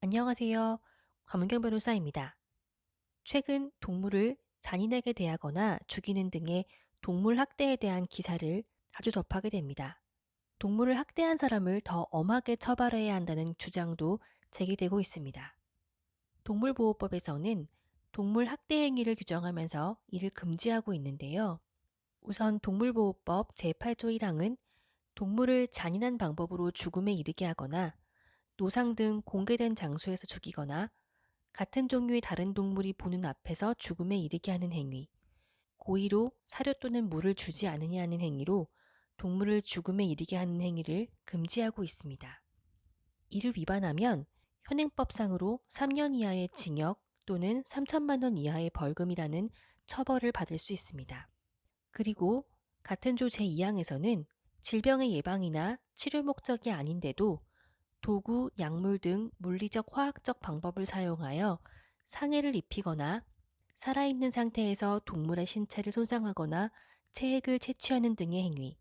안녕하세요. 권문경 변호사입니다. 최근 동물을 잔인하게 대하거나 죽이는 등의 동물 학대에 대한 기사를 자주 접하게 됩니다. 동물을 학대한 사람을 더 엄하게 처벌해야 한다는 주장도 제기되고 있습니다. 동물보호법에서는 동물 학대 행위를 규정하면서 이를 금지하고 있는데요. 우선 동물보호법 제8조 1항은 동물을 잔인한 방법으로 죽음에 이르게 하거나 노상 등 공개된 장소에서 죽이거나 같은 종류의 다른 동물이 보는 앞에서 죽음에 이르게 하는 행위, 고의로 사료 또는 물을 주지 않으냐 하는 행위로 동물을 죽음에 이르게 하는 행위를 금지하고 있습니다. 이를 위반하면 현행법상으로 3년 이하의 징역 또는 3천만 원 이하의 벌금이라는 처벌을 받을 수 있습니다. 그리고 같은 조 제2항에서는 질병의 예방이나 치료 목적이 아닌데도 도구, 약물 등 물리적, 화학적 방법을 사용하여 상해를 입히거나 살아있는 상태에서 동물의 신체를 손상하거나 체액을 채취하는 등의 행위,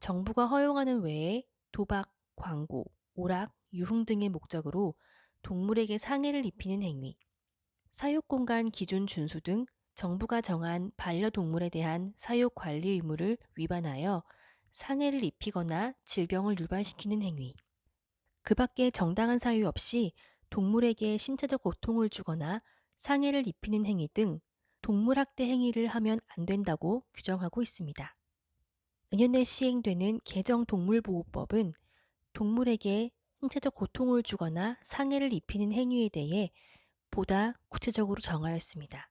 정부가 허용하는 외에 도박, 광고, 오락, 유흥 등의 목적으로 동물에게 상해를 입히는 행위, 사육공간 기준 준수 등 정부가 정한 반려동물에 대한 사육 관리 의무를 위반하여 상해를 입히거나 질병을 유발시키는 행위, 그 밖에 정당한 사유 없이 동물에게 신체적 고통을 주거나 상해를 입히는 행위 등 동물학대 행위를 하면 안 된다고 규정하고 있습니다. 내년에 시행되는 개정 동물보호법은 동물에게 신체적 고통을 주거나 상해를 입히는 행위에 대해 보다 구체적으로 정하였습니다.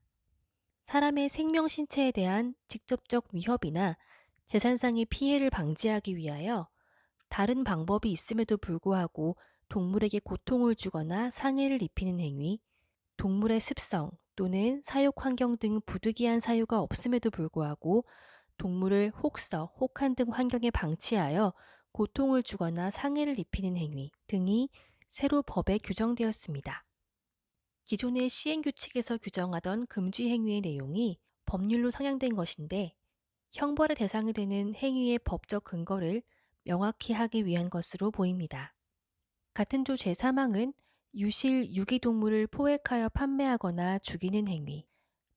사람의 생명 신체에 대한 직접적 위협이나 재산상의 피해를 방지하기 위하여 다른 방법이 있음에도 불구하고 동물에게 고통을 주거나 상해를 입히는 행위, 동물의 습성 또는 사육 환경 등 부득이한 사유가 없음에도 불구하고 동물을 혹서, 혹한 등 환경에 방치하여 고통을 주거나 상해를 입히는 행위 등이 새로 법에 규정되었습니다. 기존의 시행규칙에서 규정하던 금지 행위의 내용이 법률로 상향된 것인데 형벌의 대상이 되는 행위의 법적 근거를 명확히 하기 위한 것으로 보입니다. 같은 조 제3항은 유실, 유기동물을 포획하여 판매하거나 죽이는 행위,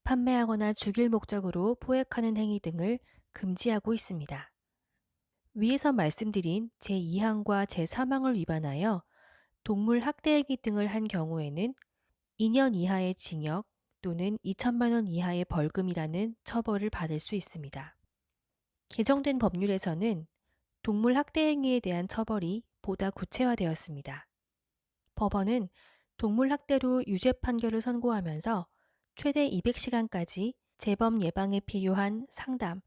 판매하거나 죽일 목적으로 포획하는 행위 등을 금지하고 있습니다. 위에서 말씀드린 제2항과 제3항을 위반하여 동물 학대 행위 등을 한 경우에는 2년 이하의 징역 또는 2천만 원 이하의 벌금이라는 처벌을 받을 수 있습니다. 개정된 법률에서는 동물 학대 행위에 대한 처벌이 보다 구체화되었습니다. 법원은 동물 학대로 유죄 판결을 선고하면서 최대 200시간까지 재범 예방에 필요한 상담,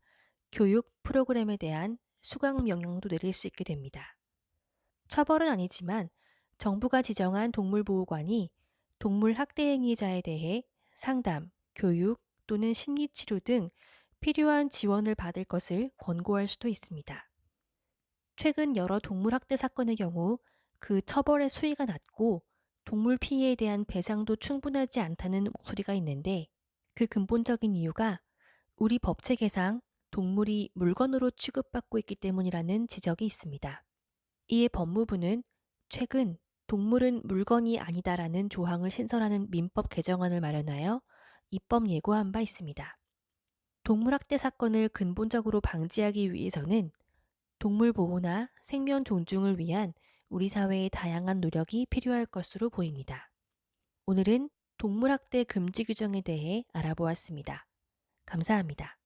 교육 프로그램에 대한 수강 명령도 내릴 수 있게 됩니다. 처벌은 아니지만 정부가 지정한 동물보호관이 동물 학대 행위자에 대해 상담, 교육 또는 심리치료 등 필요한 지원을 받을 것을 권고할 수도 있습니다. 최근 여러 동물학대 사건의 경우 그 처벌의 수위가 낮고 동물 피해에 대한 배상도 충분하지 않다는 목소리가 있는데 그 근본적인 이유가 우리 법체계상 동물이 물건으로 취급받고 있기 때문이라는 지적이 있습니다. 이에 법무부는 최근 동물은 물건이 아니다라는 조항을 신설하는 민법 개정안을 마련하여 입법 예고한 바 있습니다. 동물학대 사건을 근본적으로 방지하기 위해서는 동물 보호나 생명 존중을 위한 우리 사회의 다양한 노력이 필요할 것으로 보입니다. 오늘은 동물학대 금지 규정에 대해 알아보았습니다. 감사합니다.